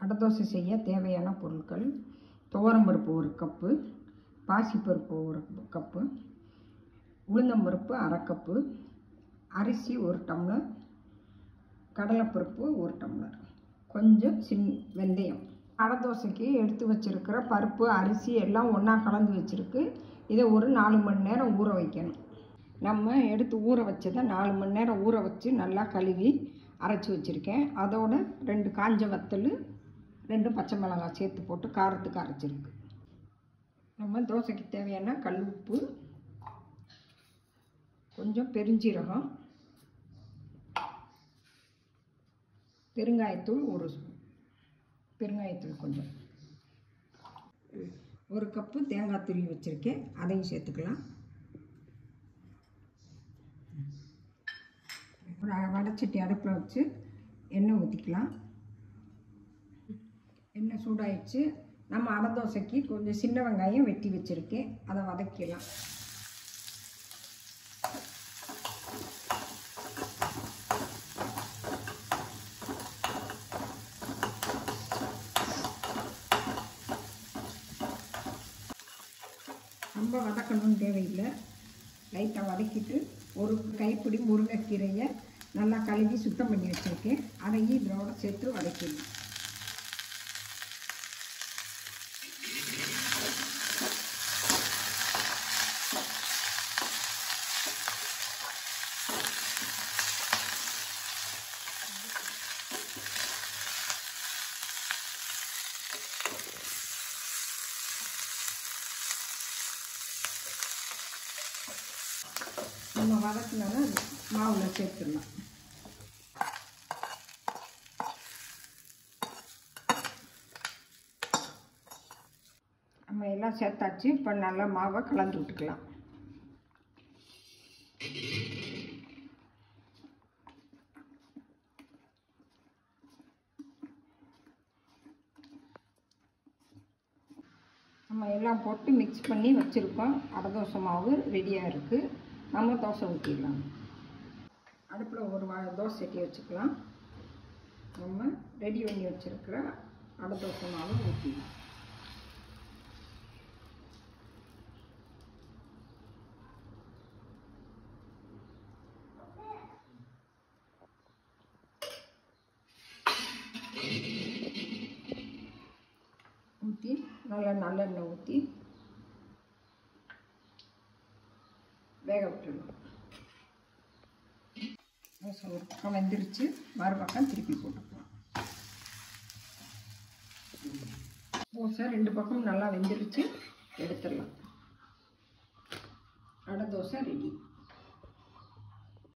அடை தோசை செய்ய தேவையான பொருட்கள்: துவரம்பருப்பு 1 கப்பு, பாசிப்பருப்பு 1 கப்பு, உளுந்தம்பருப்பு 1/2 கப்பு, அரிசி 1 டம்ளர், கடலைப்பருப்பு 1 டம்ளர், கொஞ்சம் வெந்தயம். அடை தோசைக்கு எடுத்து வச்சுருக்கிற பருப்பு, அரிசி எல்லாம் ஒன்றா கலந்து வச்சுருக்கு. இதை ஒரு 4 மணி நேரம் ஊற வைக்கணும். நம்ம எடுத்து ஊற வச்சதை 4 மணி நேரம் ஊற வச்சு நல்லா கழுவி அரைச்சி வச்சுருக்கேன். அதோட 2 காஞ்ச வத்தல், 2 பச்சை மிளகாய் சேர்த்து போட்டு காரத்துக்கு அரைச்சிருக்கு. நம்ம தோசைக்கு தேவையான கல் உப்பு, கொஞ்சம் பெருஞ்சீரகம், பெருங்காயத்தூள் 1 ஸ்பூன், பெருங்காயத்தூள் கொஞ்சம், 1 கப்பு தேங்காய் துருவி வச்சுருக்கேன், அதையும் சேர்த்துக்கலாம். ஒரு வடைச்சட்டி அடுப்பில் வச்சு எண்ணெய் ஊற்றிக்கலாம். எண்ணெய் சூடாயிடுச்சு. நம்ம அடை தோசைக்கு கொஞ்சம் சின்ன வெங்காயம் வெட்டி வச்சுருக்கேன், அதை வதக்கிடலாம். ரொம்ப வதக்கணும்னு தேவையில்லை. லைட்டாக வதக்கிட்டு ஒரு கைப்பிடி முருங்கைக்கீரையை நல்லா கழுவி சுத்தம் பண்ணி வச்சுருக்கேன், அதையும் இதோட சேர்த்து வதக்கிடணும். நம்ம வதக்கினோன்னா மாவில் சேர்த்துடலாம். நம்ம எல்லாம் சேர்த்தாச்சு. இப்போ நல்லா மாவை கலந்து விட்டுக்கலாம். நம்ம எல்லாம் போட்டு மிக்ஸ் பண்ணி வச்சுருக்கோம். அடை தோசை மாவு ரெடியாக இருக்குது. நம்ம தோசை ஊற்றிடலாம். அடுப்பில் ஒரு தோசை சட்டி வச்சுக்கலாம். நம்ம ரெடி பண்ணி வச்சுருக்கிற அடை தோசை மாவு ஊற்றிடலாம். ஊற்றி நல்லா நல்லெண்ணெய் ஊற்றி வேக விட்டுடலாம். தோசை ஒரு பக்கம் வெந்துருச்சு, மறுபக்கம் திருப்பி போட்டுக்கலாம். தோசை 2 பக்கம் நல்லா வெந்துருச்சு, எடுத்துடலாம். அடை தோசை ரெடி.